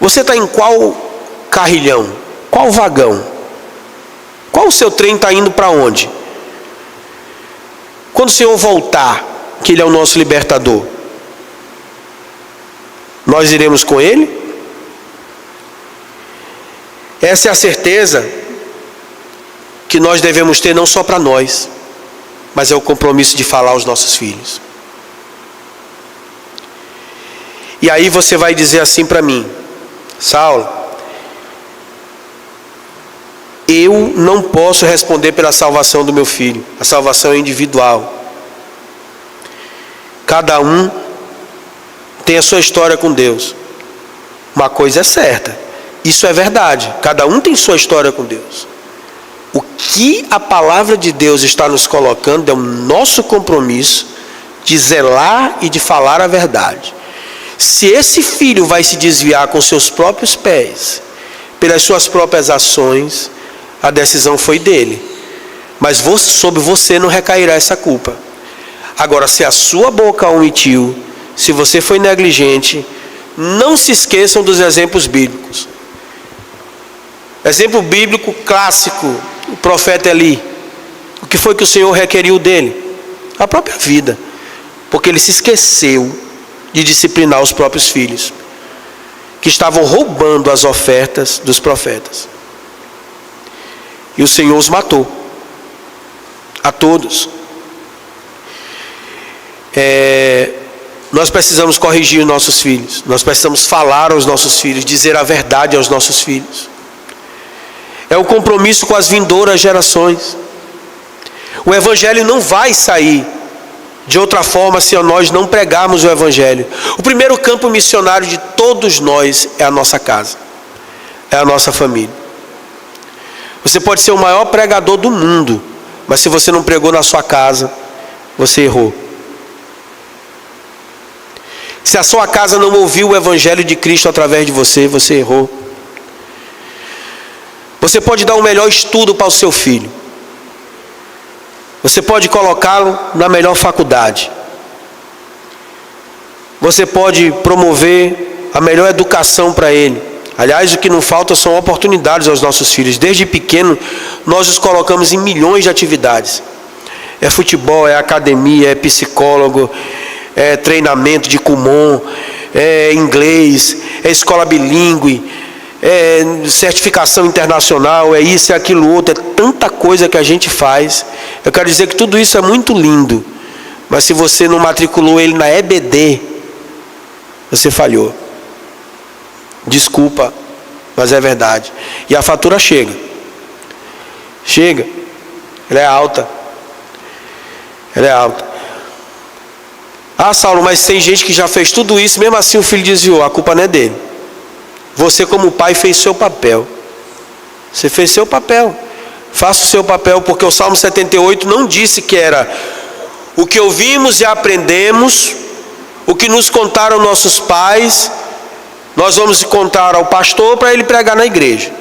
Você está em qual carrilhão? Qual vagão? Qual o seu trem está indo para onde? Quando o Senhor voltar, que Ele é o nosso libertador, nós iremos com Ele? Essa é a certeza que nós devemos ter, não só para nós, mas é o compromisso de falar aos nossos filhos. E aí você vai dizer assim para mim: Saulo, eu não posso responder pela salvação do meu filho. A salvação é individual. Cada um tem a sua história com Deus. Uma coisa é certa, isso é verdade, cada um tem sua história com Deus. O que a palavra de Deus está nos colocando é o nosso compromisso de zelar e de falar a verdade. Se esse filho vai se desviar com seus próprios pés, pelas suas próprias ações, a decisão foi dele. Mas sobre você não recairá essa culpa. Agora, se a sua boca omitiu, se você foi negligente, não se esqueçam dos exemplos bíblicos. Exemplo bíblico clássico, o profeta Eli. O que foi que o Senhor requeriu dele? A própria vida. Porque ele se esqueceu de disciplinar os próprios filhos, que estavam roubando as ofertas dos profetas. E o Senhor os matou. A todos. Nós precisamos corrigir os nossos filhos. Nós precisamos falar aos nossos filhos, dizer a verdade aos nossos filhos. É um compromisso com as vindouras gerações. O Evangelho não vai sair de outra forma se nós não pregarmos o Evangelho. O primeiro campo missionário de todos nós é a nossa casa. É a nossa família. Você pode ser o maior pregador do mundo, Mas se você não pregou na sua casa, você errou. Se a sua casa não ouviu o Evangelho de Cristo através de você, você errou. Você pode dar o melhor estudo para o seu filho. Você pode colocá-lo na melhor faculdade. Você pode promover a melhor educação para ele. Aliás, o que não falta são oportunidades aos nossos filhos. Desde pequeno, nós os colocamos em milhões de atividades. É futebol, é academia, é psicólogo, é treinamento de Kumon, é inglês, é escola bilíngue, é certificação internacional, é isso, é aquilo outro, é tanta coisa que a gente faz. Eu quero dizer que tudo isso é muito lindo, mas se você não matriculou ele na EBD, você falhou. Desculpa, mas é verdade. E a fatura chega. Chega. Ela é alta. Ela é alta. Ah, Saulo, mas tem gente que já fez tudo isso, mesmo assim o filho desviou. A culpa não é dele. Você como pai fez seu papel. Você fez seu papel. Faça o seu papel, porque o Salmo 78 não disse que era o que ouvimos e aprendemos, o que nos contaram nossos pais, nós vamos contar ao pastor para ele pregar na igreja.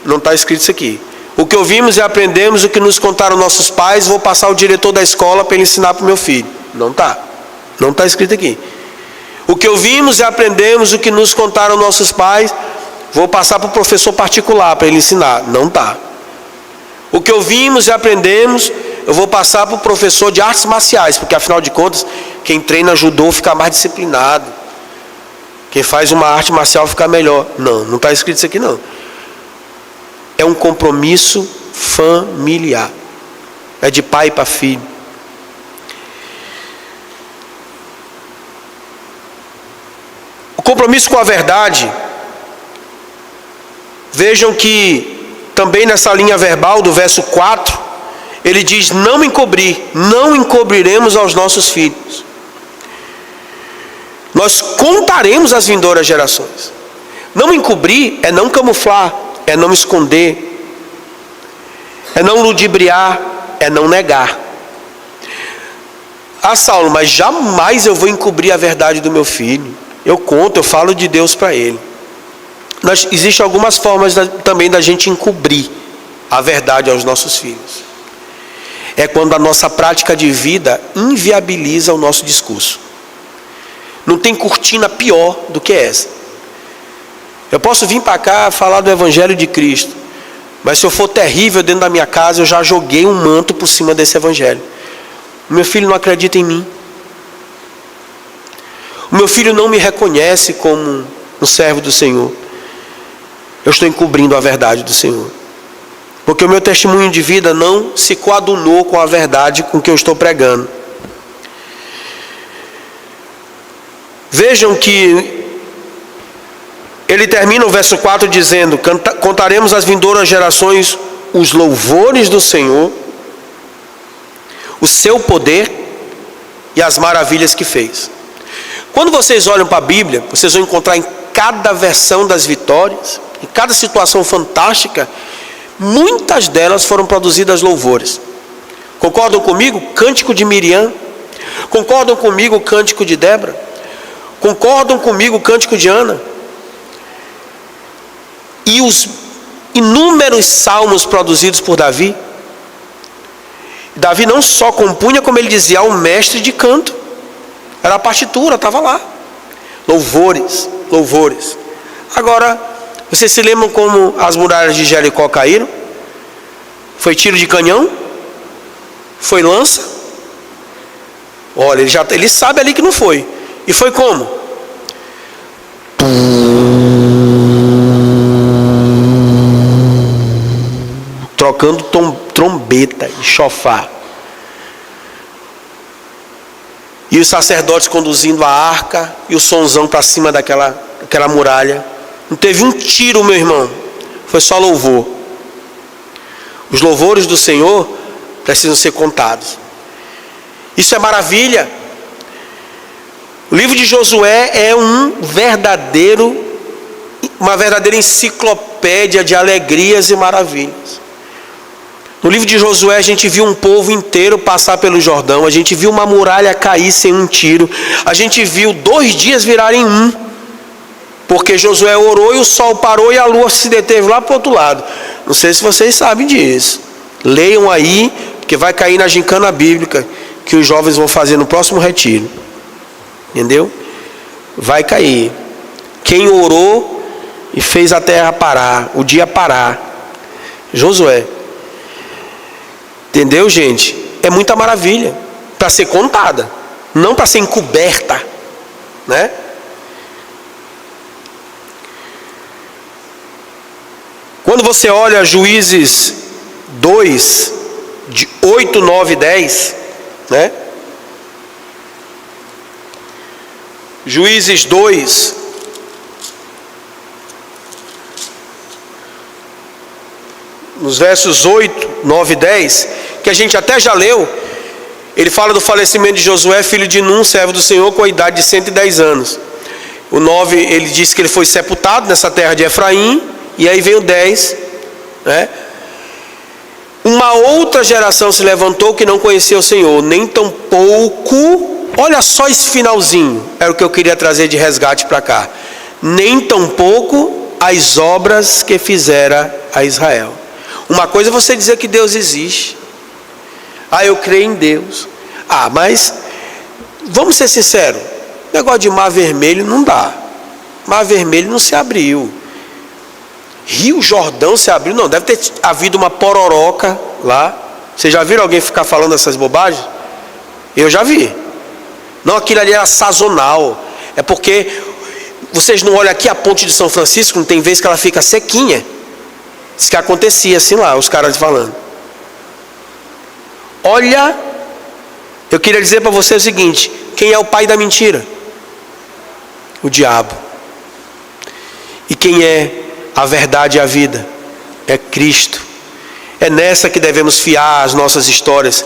Não está escrito isso aqui. O que ouvimos e aprendemos, o que nos contaram nossos pais, vou passar ao diretor da escola para ele ensinar para o meu filho. Não está. Não está escrito aqui. O que ouvimos e aprendemos, o que nos contaram nossos pais, vou passar para o professor particular para ele ensinar. Não está. O que ouvimos e aprendemos, eu vou passar para o professor de artes marciais, porque afinal de contas, quem treina judô fica mais disciplinado. Quem faz uma arte marcial fica melhor. Não está escrito isso aqui não. É um compromisso familiar. É de pai para filho. O compromisso com a verdade. Vejam que também nessa linha verbal do verso 4, ele diz: não encobrir, não encobriremos aos nossos filhos. Nós contaremos às vindouras gerações. Não encobrir é não camuflar, é não esconder, é não ludibriar, é não negar. Ah, Saulo, mas jamais eu vou encobrir a verdade do meu filho. Eu conto, eu falo de Deus para ele. Existem algumas formas também da gente encobrir a verdade aos nossos filhos. É quando a nossa prática de vida inviabiliza o nosso discurso. Não tem cortina pior do que essa. Eu posso vir para cá falar do Evangelho de Cristo, mas se eu for terrível dentro da minha casa, eu já joguei um manto por cima desse Evangelho. O meu filho não acredita em mim. O meu filho não me reconhece como um servo do Senhor. Eu estou encobrindo a verdade do Senhor. Porque o meu testemunho de vida não se coadunou com a verdade com que eu estou pregando. Vejam que ele termina o verso 4 dizendo: contaremos às vindouras gerações os louvores do Senhor, o seu poder e as maravilhas que fez. Quando vocês olham para a Bíblia, vocês vão encontrar em cada versão das vitórias, em cada situação fantástica, muitas delas foram produzidas louvores. Concordam comigo? Cântico de Miriam. Concordam comigo o cântico de Débora? Concordam comigo o cântico de Ana? E os inúmeros salmos produzidos por Davi? Davi não só compunha, como ele dizia, ao mestre de canto. Era a partitura, estava lá. Louvores, louvores. Agora, vocês se lembram como as muralhas de Jericó caíram? Foi tiro de canhão? Foi lança? Olha, ele sabe ali que não foi. E foi como? Trocando trombeta e chofar. E os sacerdotes conduzindo a arca e o sonzão para cima daquela muralha. Não teve um tiro, meu irmão. Foi só louvor. Os louvores do Senhor precisam ser contados. Isso é maravilha. O livro de Josué é uma verdadeira enciclopédia de alegrias e maravilhas. No livro de Josué a gente viu um povo inteiro passar pelo Jordão, a gente viu uma muralha cair sem um tiro, a gente viu 2 dias virarem um, porque Josué orou e o sol parou e a lua se deteve lá para o outro lado. Não sei se vocês sabem disso. Leiam aí, porque vai cair na gincana bíblica que os jovens vão fazer no próximo retiro. Entendeu? Vai cair. Quem orou e fez a terra parar, o dia parar? Josué. Entendeu, gente? É muita maravilha para ser contada, não para ser encoberta, né? Quando você olha Juízes 2, de 8, 9 e 10, né? Juízes 2, nos versos 8, 9 e 10, que a gente até já leu, ele fala do falecimento de Josué, filho de Nun, servo do Senhor, com a idade de 110 anos. O 9, ele diz que ele foi sepultado nessa terra de Efraim, e aí vem o 10, né? Uma outra geração se levantou que não conhecia o Senhor, nem tampouco, olha só esse finalzinho, era o que eu queria trazer de resgate para cá, nem tampouco as obras que fizera a Israel. Uma coisa é você dizer que Deus existe. Ah, eu creio em Deus. Ah, mas vamos ser sinceros, negócio de Mar Vermelho não dá. Mar Vermelho não se abriu. Rio Jordão se abriu, não, deve ter havido uma pororoca lá. Vocês já viram alguém ficar falando essas bobagens? Eu já vi. Não, aquilo ali era sazonal. É porque vocês não olham aqui a ponte de São Francisco, não tem vez que ela fica sequinha. Isso que acontecia assim lá, os caras falando. Olha, eu queria dizer para você o seguinte: quem é o pai da mentira? O diabo. E quem é a verdade e a vida? É Cristo. É nessa que devemos fiar as nossas histórias.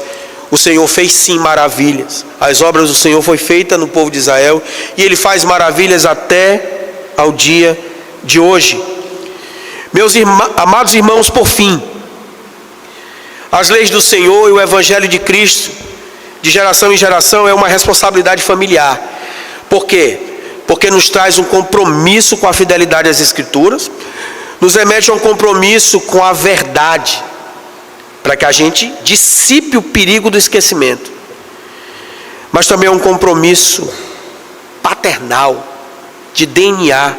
O Senhor fez sim maravilhas. As obras do Senhor foi feita no povo de Israel, e Ele faz maravilhas até ao dia de hoje. Meus amados irmãos, por fim, as leis do Senhor e o Evangelho de Cristo, de geração em geração, é uma responsabilidade familiar. Por quê? Porque nos traz um compromisso com a fidelidade às Escrituras, nos remete a um compromisso com a verdade, para que a gente dissipe o perigo do esquecimento. Mas também é um compromisso paternal, de DNA,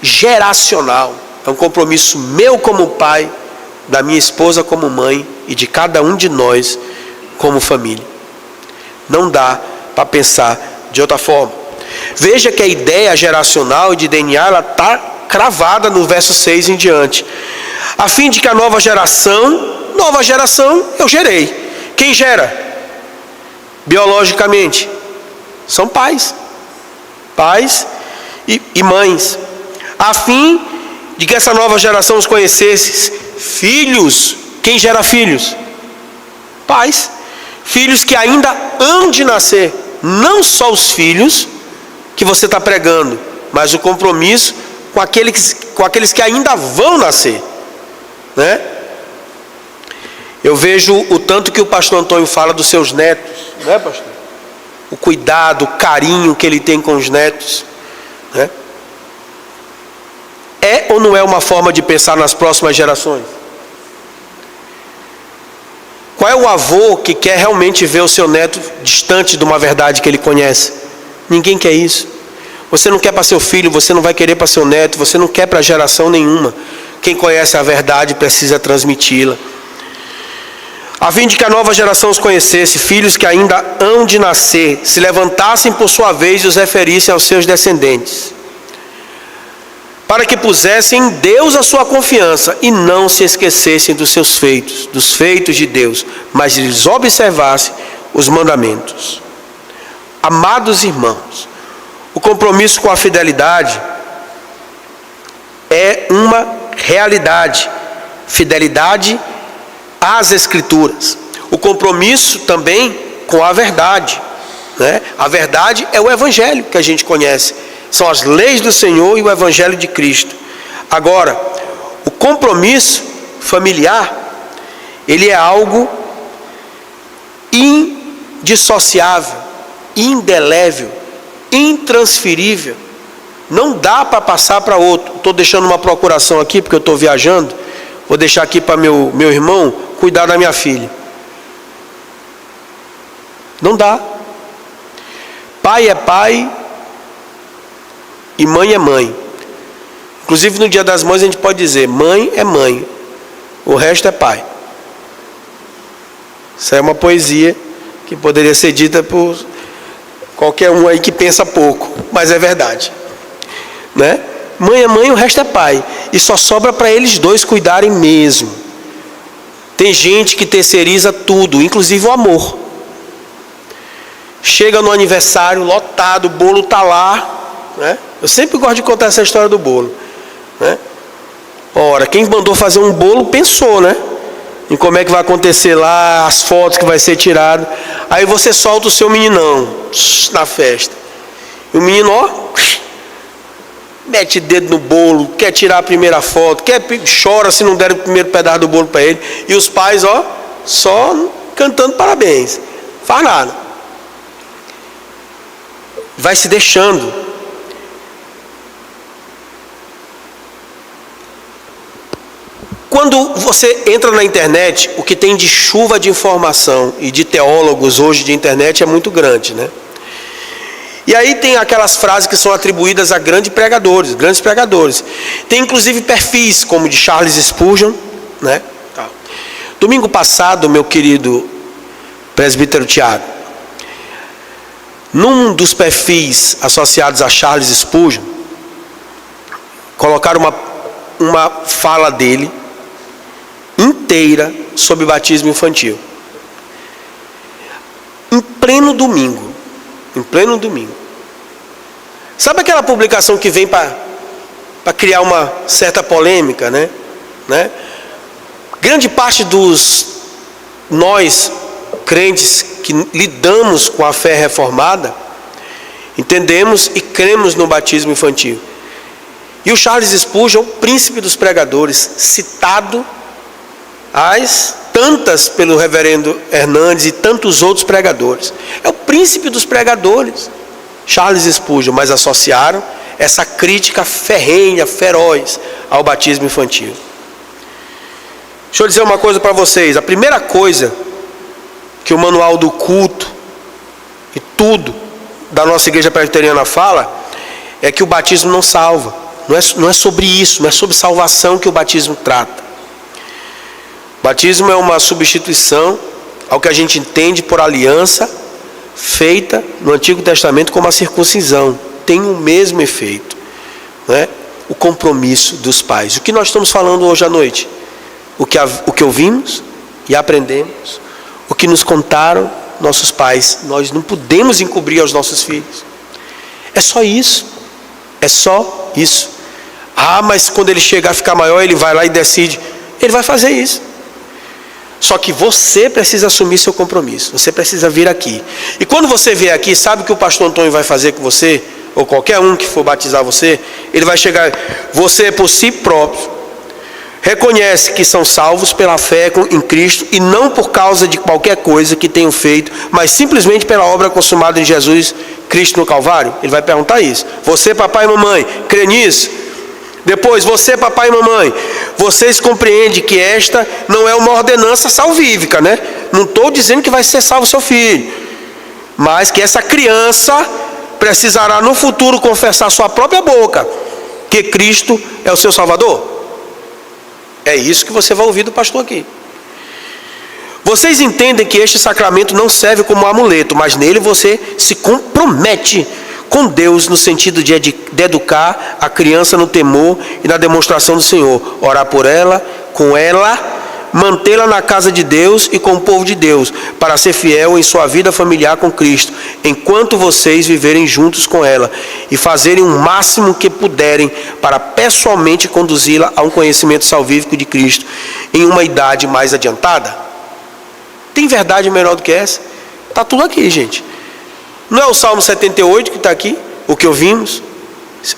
geracional. É um compromisso meu como pai, da minha esposa como mãe e de cada um de nós como família. Não dá para pensar de outra forma. Veja que a ideia geracional e de DNA, ela está cravada no verso 6 em diante. A fim de que a nova geração eu gerei. Quem gera? Biologicamente, são pais. Pais e mães. A fim de que essa nova geração os conhecesse. Filhos. Quem gera filhos? Pais. Filhos que ainda hão de nascer. Não só os filhos que você está pregando, mas o compromisso com aqueles que ainda vão nascer, né? Eu vejo o tanto que o pastor Antônio fala dos seus netos, né, pastor? O cuidado, o carinho que ele tem com os netos, né? É ou não é uma forma de pensar nas próximas gerações? Qual é o avô que quer realmente ver o seu neto distante de uma verdade que ele conhece? Ninguém quer isso. Você não quer para seu filho, você não vai querer para seu neto, você não quer para geração nenhuma. Quem conhece a verdade precisa transmiti-la. A fim de que a nova geração os conhecesse, filhos que ainda hão de nascer, se levantassem por sua vez e os referissem aos seus descendentes, para que pusessem em Deus a sua confiança e não se esquecessem dos seus feitos, dos feitos de Deus, mas eles observassem os mandamentos. Amados irmãos, o compromisso com a fidelidade é uma realidade. Fidelidade às Escrituras. O compromisso também com a verdade, né? A verdade é o Evangelho que a gente conhece. São as leis do Senhor e o Evangelho de Cristo. Agora, o compromisso familiar, ele é algo indissociável, indelével, intransferível. Não dá para passar para outro. Estou deixando uma procuração aqui, porque eu estou viajando. Vou deixar aqui para meu irmão cuidar da minha filha. Não dá. Pai é pai e mãe é mãe. Inclusive no Dia das Mães a gente pode dizer: mãe é mãe, o resto é pai. Isso é uma poesia que poderia ser dita por qualquer um aí que pensa pouco, mas é verdade, né? Mãe é mãe, o resto é pai, e só sobra para eles dois cuidarem mesmo. Tem gente que terceiriza tudo, inclusive o amor. Chega no aniversário lotado, o bolo está lá, né? Eu sempre gosto de contar essa história do bolo, né? Ora, quem mandou fazer um bolo pensou, né, em como é que vai acontecer lá, as fotos que vai ser tirado. Aí você solta o seu meninão na festa, e o menino, ó, mete dedo no bolo, quer tirar a primeira foto, chora se não der o primeiro pedaço do bolo para ele, e os pais, ó, só cantando parabéns, faz nada. Vai se deixando. Quando você entra na internet, o que tem de chuva de informação e de teólogos hoje de internet é muito grande, né? E aí tem aquelas frases que são atribuídas a grandes pregadores. Tem inclusive perfis como o de Charles Spurgeon, né? Domingo passado, meu querido presbítero Tiago, num dos perfis associados a Charles Spurgeon, colocaram uma fala dele inteira sobre batismo infantil. Em pleno domingo. Sabe aquela publicação que vem para criar uma certa polêmica, né? Grande parte dos nós crentes que lidamos com a fé reformada entendemos e cremos no batismo infantil. E o Charles Spurgeon, o príncipe dos pregadores, citado às tantas pelo reverendo Hernandes e tantos outros pregadores, é o príncipe dos pregadores, Charles Spurgeon, mas associaram essa crítica ferrenha, feroz ao batismo infantil. Deixa eu dizer uma coisa para vocês. A primeira coisa que o manual do culto e tudo da nossa igreja presbiteriana fala é que o batismo não salva. Não é sobre isso, não é sobre salvação que o batismo trata. O batismo é uma substituição ao que a gente entende por aliança feita no Antigo Testamento como a circuncisão. Tem o mesmo efeito, né? O compromisso dos pais. O que nós estamos falando hoje à noite? O que ouvimos e aprendemos, o que nos contaram nossos pais, nós não podemos encobrir aos nossos filhos. É só isso. É só isso. Ah, mas quando ele chegar a ficar maior, ele vai lá e decide. Ele vai fazer isso. Só que você precisa assumir seu compromisso. Você precisa vir aqui. E quando você vier aqui, sabe o que o pastor Antônio vai fazer com você? Ou qualquer um que for batizar você? Ele vai chegar, você por si próprio reconhece que são salvos pela fé em Cristo e não por causa de qualquer coisa que tenham feito, mas simplesmente pela obra consumada em Jesus Cristo no Calvário. Ele vai perguntar isso. Você, papai e mamãe, crê nisso? Depois, você, papai e mamãe, vocês compreendem que esta não é uma ordenança salvífica, né? Não estou dizendo que vai ser salvo seu filho, mas que essa criança precisará no futuro confessar sua própria boca que Cristo é o seu Salvador. É isso que você vai ouvir do pastor aqui. Vocês entendem que este sacramento não serve como amuleto, mas nele você se compromete com Deus no sentido de educar a criança no temor e na demonstração do Senhor, orar por ela, com ela, mantê-la na casa de Deus e com o povo de Deus, para ser fiel em sua vida familiar com Cristo, enquanto vocês viverem juntos com ela e fazerem o máximo que puderem para pessoalmente conduzi-la a um conhecimento salvífico de Cristo em uma idade mais adiantada. Tem verdade melhor do que essa? Está tudo aqui, gente. Não é o Salmo 78 que está aqui, o que ouvimos?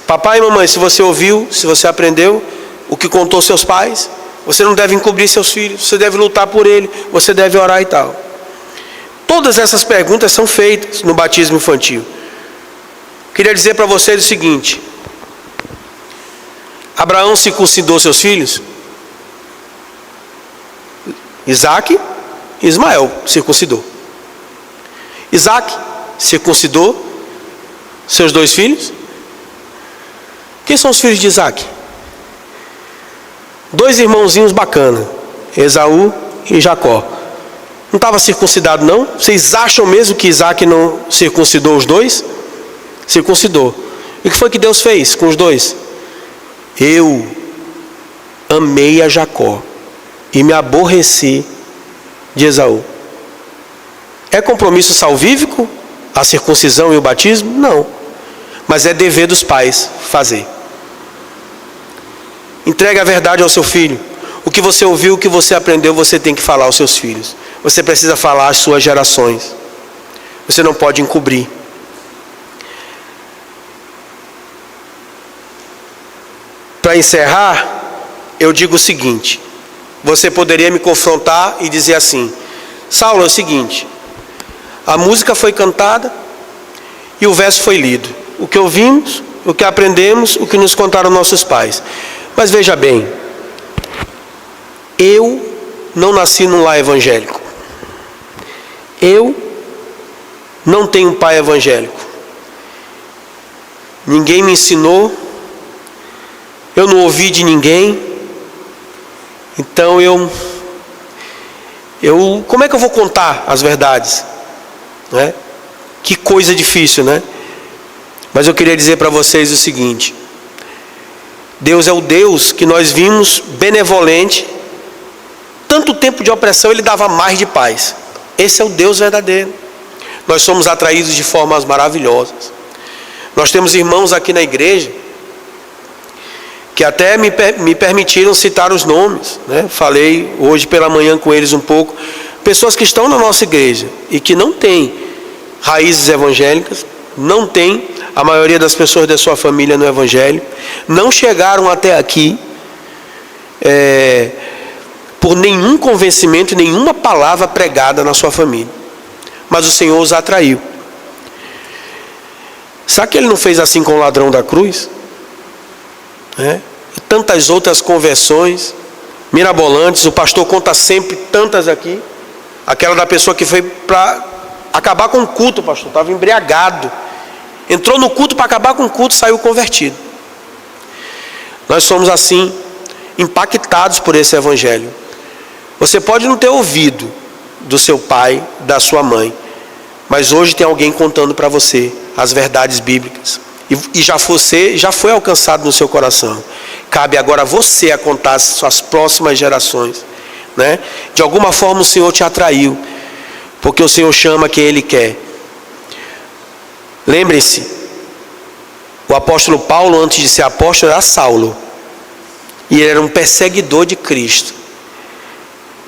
Papai e mamãe, se você ouviu, se você aprendeu o que contou seus pais, Você não deve encobrir seus filhos, você deve lutar por ele, você deve orar e tal. Todas essas perguntas são feitas no batismo infantil. Queria dizer para vocês o seguinte: Abraão circuncidou seus filhos? Isaac e Ismael circuncidou. Isaac circuncidou seus 2 filhos? Quem são os filhos de Isaac? 2 irmãozinhos bacanas, Esaú e Jacó. Não estava circuncidado não? Vocês acham mesmo que Isaac não circuncidou os 2? Circuncidou. E o que foi que Deus fez com os 2? Eu amei a Jacó e me aborreci de Esaú. É compromisso salvífico a circuncisão e o batismo? Não. Mas é dever dos pais fazer. Entregue a verdade ao seu filho. O que você ouviu, o que você aprendeu, você tem que falar aos seus filhos. Você precisa falar às suas gerações. Você não pode encobrir. Para encerrar, eu digo o seguinte: você poderia me confrontar e dizer assim: Saulo, é o seguinte, a música foi cantada e o verso foi lido. O que ouvimos, o que aprendemos, o que nos contaram nossos pais. Mas veja bem, eu não nasci num lar evangélico. Eu não tenho um pai evangélico. Ninguém me ensinou. Eu não ouvi de ninguém. Então como é que eu vou contar as verdades? Né? Que coisa difícil, né? Mas eu queria dizer para vocês o seguinte: Deus é o Deus que nós vimos benevolente. Tanto tempo de opressão ele dava mais de paz. Esse é o Deus verdadeiro. Nós somos atraídos de formas maravilhosas. Nós temos irmãos aqui na igreja que até me permitiram citar os nomes, né? Falei hoje pela manhã com eles um pouco. Pessoas que estão na nossa igreja e que não têm raízes evangélicas, não têm a maioria das pessoas da sua família no evangelho, não chegaram até aqui por nenhum convencimento, nenhuma palavra pregada na sua família, mas o Senhor os atraiu. Será que Ele não fez assim com o ladrão da cruz? E tantas outras conversões mirabolantes. O pastor conta sempre tantas aqui. Aquela da pessoa que foi para acabar com o culto, pastor, estava embriagado, entrou no culto para acabar com o culto, saiu convertido. Nós somos assim, impactados por esse evangelho. Você pode não ter ouvido do seu pai, da sua mãe, mas hoje tem alguém contando para você as verdades bíblicas, e já foi alcançado no seu coração. Cabe agora a você a contar as suas próximas gerações, né? De alguma forma o Senhor te atraiu, porque o Senhor chama quem Ele quer. Lembre-se, o apóstolo Paulo, antes de ser apóstolo, era Saulo, e ele era um perseguidor de Cristo.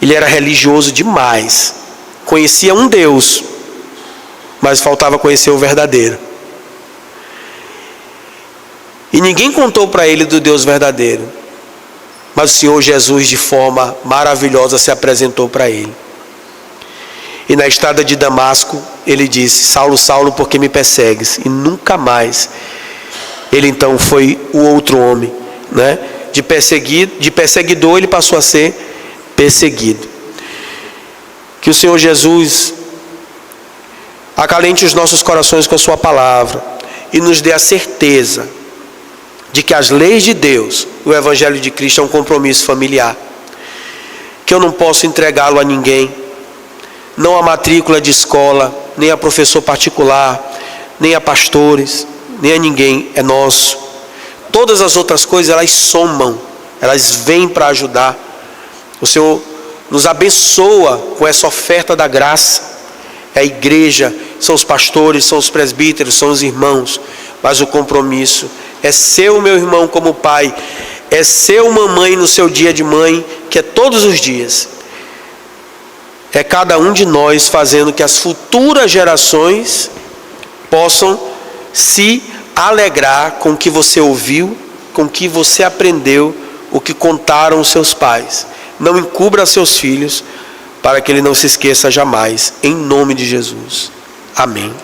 Ele era religioso demais, conhecia um Deus, mas faltava conhecer o verdadeiro. E ninguém contou para ele do Deus verdadeiro, mas o Senhor Jesus, de forma maravilhosa, se apresentou para ele. E na estrada de Damasco, ele disse: Saulo, Saulo, por que me persegues? E nunca mais. Ele então foi o outro homem, né? De perseguidor, ele passou a ser perseguido. Que o Senhor Jesus acalente os nossos corações com a sua palavra e nos dê a certeza de que as leis de Deus, o Evangelho de Cristo, é um compromisso familiar, que eu não posso entregá-lo a ninguém, não a matrícula de escola, nem a professor particular, nem a pastores, nem a ninguém, é nosso. Todas as outras coisas, elas somam, elas vêm para ajudar. O Senhor nos abençoa com essa oferta da graça. É a igreja, são os pastores, são os presbíteros, são os irmãos, mas o compromisso é ser o meu irmão como pai, é ser uma mãe no seu dia de mãe, que é todos os dias. É cada um de nós fazendo que as futuras gerações possam se alegrar com o que você ouviu, com o que você aprendeu, o que contaram os seus pais. Não encubra seus filhos, para que ele não se esqueça jamais, em nome de Jesus. Amém.